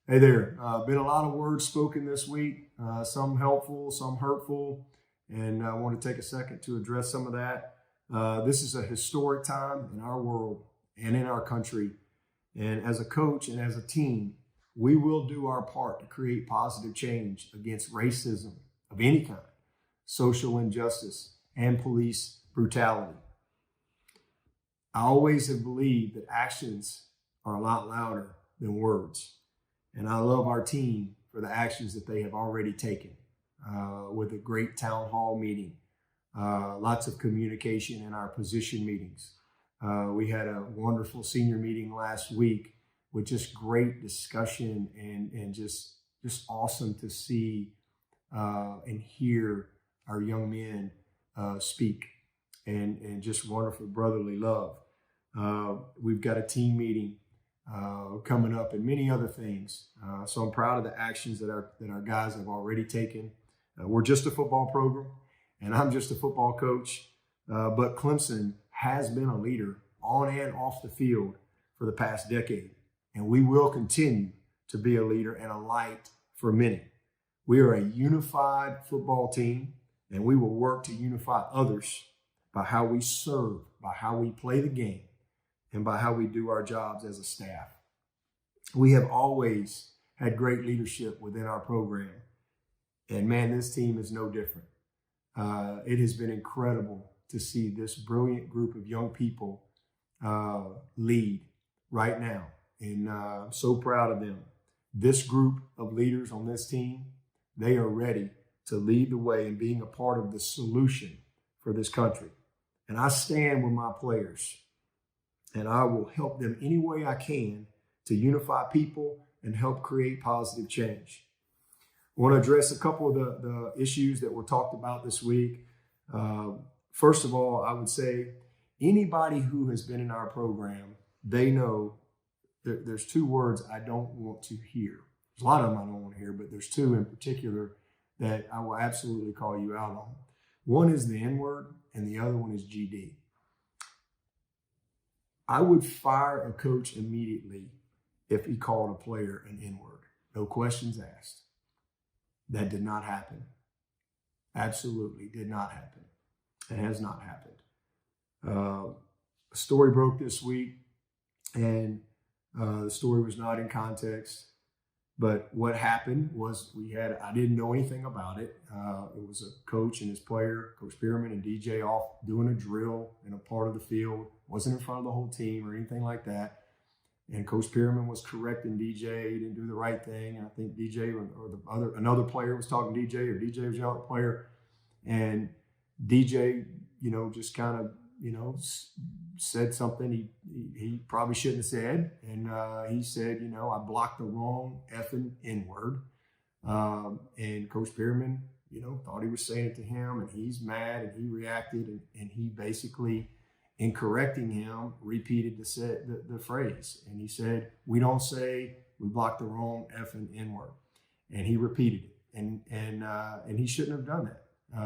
Hey there. Been a lot of words spoken this week, some helpful, some hurtful, and I want to take a second to address some of that. This is a historic time in our world and in our country. And as a coach and as a team, we will do our part to create positive change against racism of any kind, social injustice, and police brutality. I always have believed that actions are a lot louder than words. And I love our team for the actions that they have already taken with a great town hall meeting, lots of communication in our position meetings. We had a wonderful senior meeting last week with just great discussion and just awesome to see and hear our young men speak and just wonderful brotherly love. We've got a team meeting coming up and many other things. So I'm proud of the actions that our guys have already taken. We're just a football program, and I'm just a football coach. But Clemson has been a leader on and off the field for the past decade, and we will continue to be a leader and a light for many. We are a unified football team, and we will work to unify others by how we serve, by how we play the game, and by how we do our jobs as a staff. We have always had great leadership within our program. And man, this team is no different. It has been incredible to see this brilliant group of young people lead right now. And I'm so proud of them. This group of leaders on this team, they are ready to lead the way in being a part of the solution for this country. And I stand with my players. And I will help them any way I can to unify people and help create positive change. I want to address a couple of the issues that were talked about this week. First of all, I would say anybody who has been in our program, they know that there's two words I don't want to hear. There's a lot of them I don't want to hear, but there's two in particular that I will absolutely call you out on. One is the N-word and the other one is GD. I would fire a coach immediately if he called a player an N-word. No questions asked. That did not happen. Absolutely did not happen. It has not happened. A story broke this week, and the story was not in context. But what happened was I didn't know anything about it. It was a coach and his player, Coach Spearman and DJ off doing a drill in a part of the field. Wasn't in front of the whole team or anything like that. And Coach Spearman was correcting DJ. He didn't do the right thing. And I think DJ or another player was talking to DJ, or DJ was yelling at the player. And DJ, just kind of, said something he probably shouldn't have said. And he said, I blocked the wrong effing N-word. And Coach Spearman, thought he was saying it to him, and he's mad, and he reacted, and he basically, in correcting him, repeated the phrase. And he said, we don't say we blocked the wrong effing N-word. And he repeated it. And he shouldn't have done that.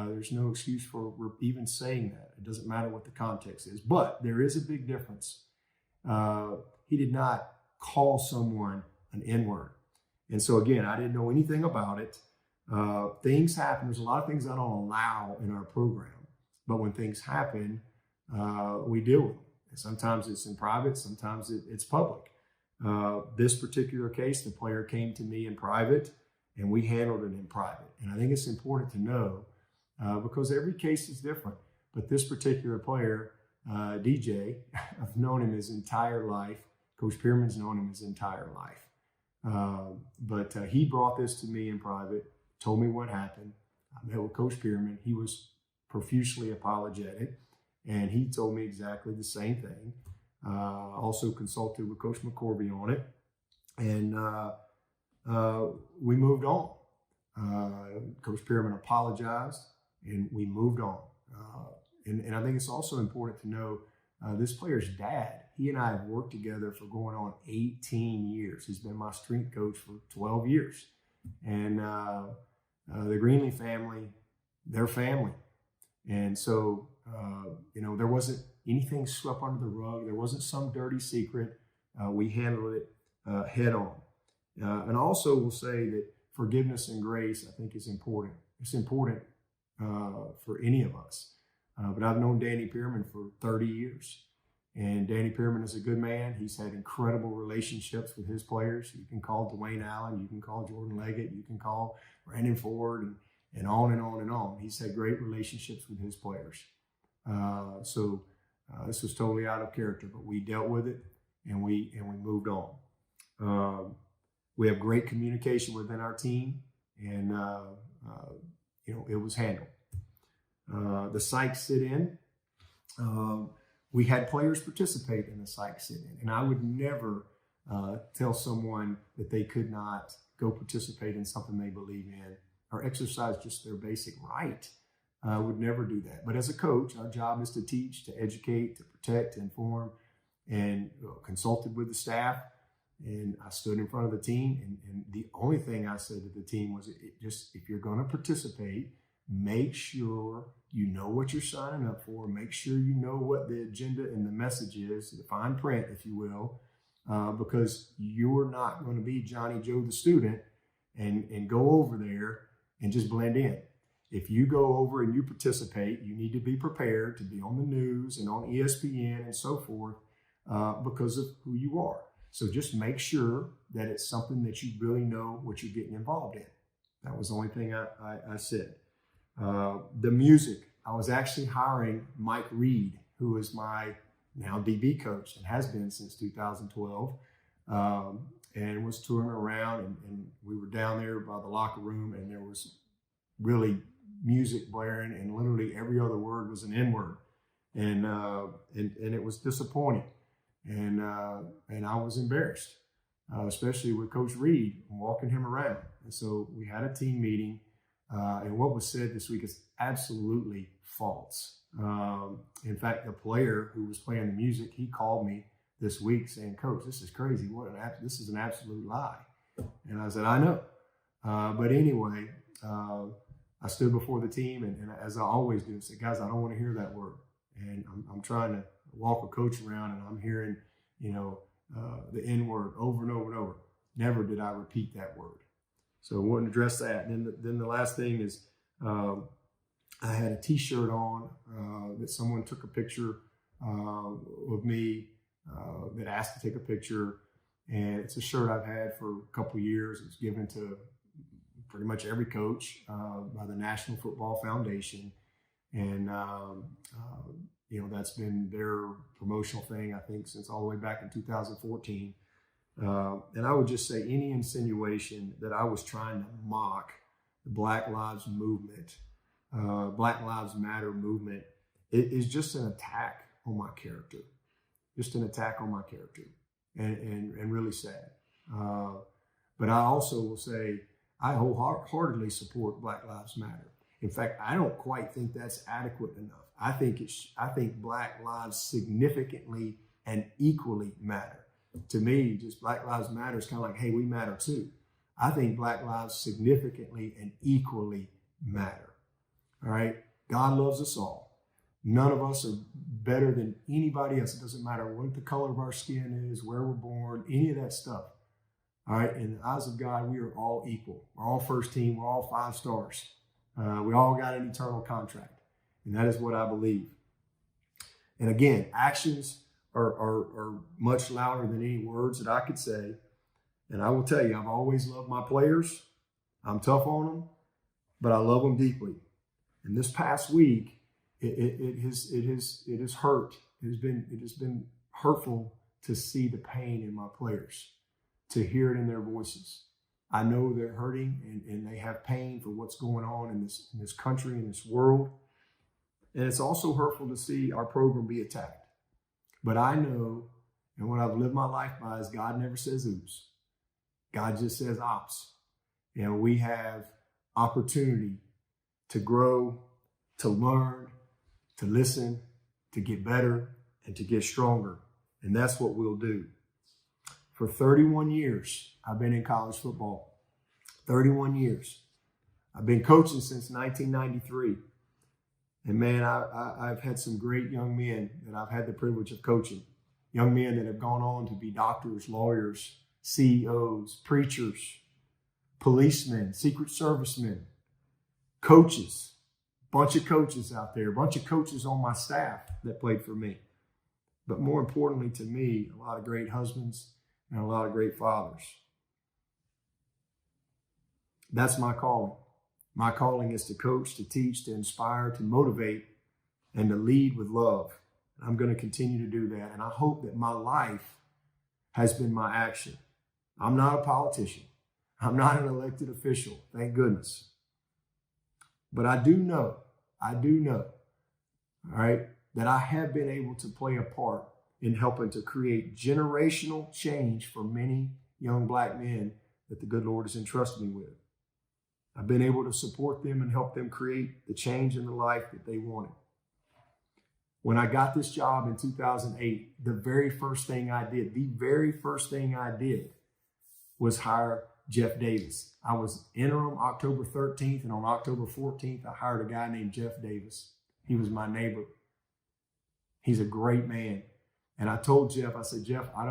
There's no excuse for even saying that. It doesn't matter what the context is. But there is a big difference. He did not call someone an N-word. And so, again, I didn't know anything about it. Things happen. There's a lot of things I don't allow in our program. But when things happen, we deal with them. And sometimes it's in private. Sometimes it's public. This particular case, the player came to me in private, and we handled it in private. And I think it's important to know because every case is different. But this particular player, DJ, I've known him his entire life. Coach Spearman's known him his entire life. But he brought this to me in private, told me what happened. I met with Coach Spearman. He was profusely apologetic, and he told me exactly the same thing. Also consulted with Coach McCorvey on it, and we moved on. Coach Spearman apologized, and we moved on. And I think it's also important to know this player's dad, he and I have worked together for going on 18 years. He's been my strength coach for 12 years. And the Greenlee family, they're family. And so, there wasn't anything swept under the rug. There wasn't some dirty secret. We handled it head on. And also will say that forgiveness and grace, I think, is important. It's important for any of us. But I've known Danny Pearman for 30 years. And Danny Pearman is a good man. He's had incredible relationships with his players. You can call Dwayne Allen, you can call Jordan Leggett, you can call Brandon Ford, and on and on and on. He's had great relationships with his players. So this was totally out of character, but we dealt with it and we moved on. We have great communication within our team, and it was handled. The psych sit-in. We had players participate in the psych sit-in, and I would never tell someone that they could not go participate in something they believe in or exercise just their basic right. I would never do that. But as a coach, our job is to teach, to educate, to protect, to inform, and consulted with the staff. And I stood in front of the team, and the only thing I said to the team was, if you're going to participate, make sure you know what you're signing up for. Make sure you know what the agenda and the message is, the fine print, if you will, because you're not going to be Johnny Joe the student and go over there and just blend in. If you go over and you participate, you need to be prepared to be on the news and on ESPN and so forth because of who you are. So just make sure that it's something that you really know what you're getting involved in. That was the only thing I said. The music, I was actually hiring Mike Reed, who is my now DB coach and has been since 2012, and was touring around, and we were down there by the locker room, and there was really music blaring, and literally every other word was an N-word, and it was disappointing, and I was embarrassed, especially with Coach Reed walking him around. And so we had a team meeting. And what was said this week is absolutely false. In fact, the player who was playing the music, he called me this week saying, "Coach, this is crazy. This is an absolute lie." And I said, "I know." But anyway, I stood before the team, and as I always do, I said, "Guys, I don't want to hear that word." And I'm trying to walk a coach around, and I'm hearing, the N word over and over and over. Never did I repeat that word. So I wouldn't address that. And then the last thing is I had a T-shirt on that someone took a picture of me that asked to take a picture. And it's a shirt I've had for a couple of years. It's given to pretty much every coach by the National Football Foundation. And, that's been their promotional thing, I think, since all the way back in 2014. And I would just say any insinuation that I was trying to mock the Black Lives movement, Black Lives Matter movement, it is just an attack on my character, and really sad. But I also will say I wholeheartedly support Black Lives Matter. In fact, I don't quite think that's adequate enough. I think Black lives significantly and equally matter. To me, just Black Lives Matter is kind of like, hey, we matter too. I think Black lives significantly and equally matter. All right? God loves us all. None of us are better than anybody else. It doesn't matter what the color of our skin is, where we're born, any of that stuff. All right? In the eyes of God, we are all equal. We're all first team. We're all 5 stars. We all got an eternal contract. And that is what I believe. And again, actions are much louder than any words that I could say. And I will tell you, I've always loved my players. I'm tough on them, but I love them deeply. And this past week, it has hurt. It has been hurtful to see the pain in my players, to hear it in their voices. I know they're hurting and they have pain for what's going on in this country, in this world. And it's also hurtful to see our program be attacked. But I know, and what I've lived my life by is God never says oops. God just says ops. And we have opportunity to grow, to learn, to listen, to get better, and to get stronger. And that's what we'll do. For 31 years, I've been in college football. 31 years. I've been coaching since 1993. And man, I've had some great young men that I've had the privilege of coaching. Young men that have gone on to be doctors, lawyers, CEOs, preachers, policemen, secret servicemen, coaches, bunch of coaches out there, a bunch of coaches on my staff that played for me. But more importantly to me, a lot of great husbands and a lot of great fathers. That's my calling. My calling is to coach, to teach, to inspire, to motivate, and to lead with love. I'm going to continue to do that. And I hope that my life has been my action. I'm not a politician. I'm not an elected official, thank goodness. But I do know, all right, that I have been able to play a part in helping to create generational change for many young black men that the good Lord has entrusted me with. I've been able to support them and help them create the change in the life that they wanted. When I got this job in 2008, the very first thing I did was hire Jeff Davis. I was interim October 13th, and on October 14th, I hired a guy named Jeff Davis. He was my neighbor. He's a great man. And I told Jeff, I said, Jeff, I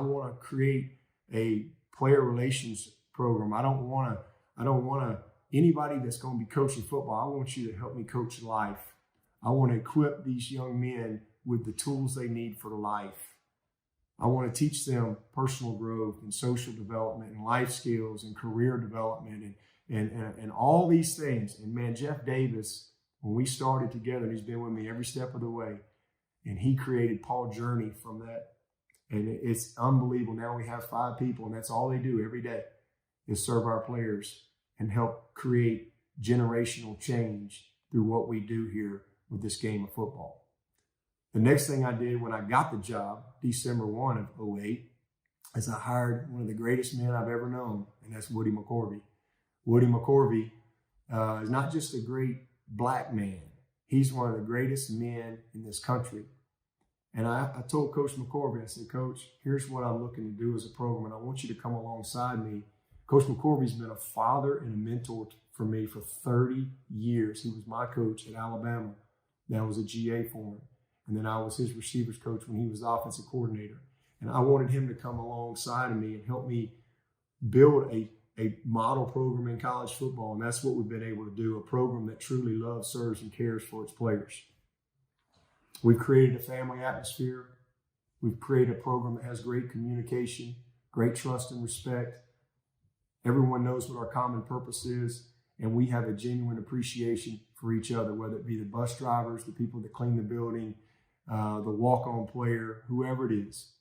want to create a player relations program. I don't want to, anybody that's going to be coaching football, I want you to help me coach life. I want to equip these young men with the tools they need for life. I want to teach them personal growth and social development and life skills and career development and all these things. And man, Jeff Davis, when we started together, he's been with me every step of the way. And he created Paul Journey from that. And it's unbelievable. Now we have 5 people, and that's all they do every day is serve our players and help create generational change through what we do here with this game of football. The next thing I did when I got the job, December 1 of 2008, is I hired one of the greatest men I've ever known, and that's Woody McCorvey. Woody McCorvey is not just a great black man. He's one of the greatest men in this country. And I told Coach McCorvey, I said, Coach, here's what I'm looking to do as a program, and I want you to come alongside me. Coach McCorvey's been a father and a mentor for me for 30 years. He was my coach at Alabama. Then I was a GA for him. And then I was his receivers coach when he was the offensive coordinator. And I wanted him to come alongside of me and help me build a model program in college football. And that's what we've been able to do, a program that truly loves, serves, and cares for its players. We've created a family atmosphere. We've created a program that has great communication, great trust and respect. Everyone knows what our common purpose is, and we have a genuine appreciation for each other, whether it be the bus drivers, the people that clean the building, the walk-on player, whoever it is.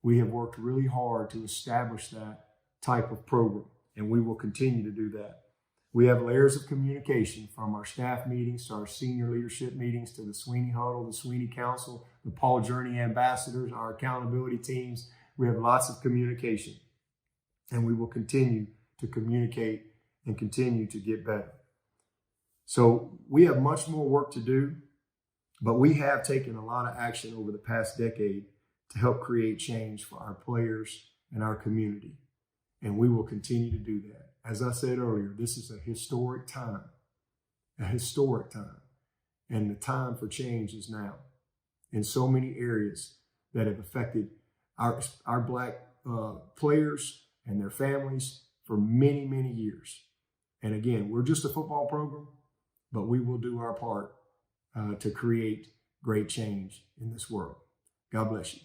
We have worked really hard to establish that type of program, and we will continue to do that. We have layers of communication from our staff meetings to our senior leadership meetings to the Swinney Huddle, the Swinney Council, the Paul Journey ambassadors, our accountability teams. We have lots of communication, and we will continue to communicate and continue to get better. So we have much more work to do, but we have taken a lot of action over the past decade to help create change for our players and our community, and we will continue to do that. As I said earlier, this is a historic time, and the time for change is now in so many areas that have affected our black players and their families for many, many years. And again, we're just a football program, but we will do our part to create great change in this world. God bless you.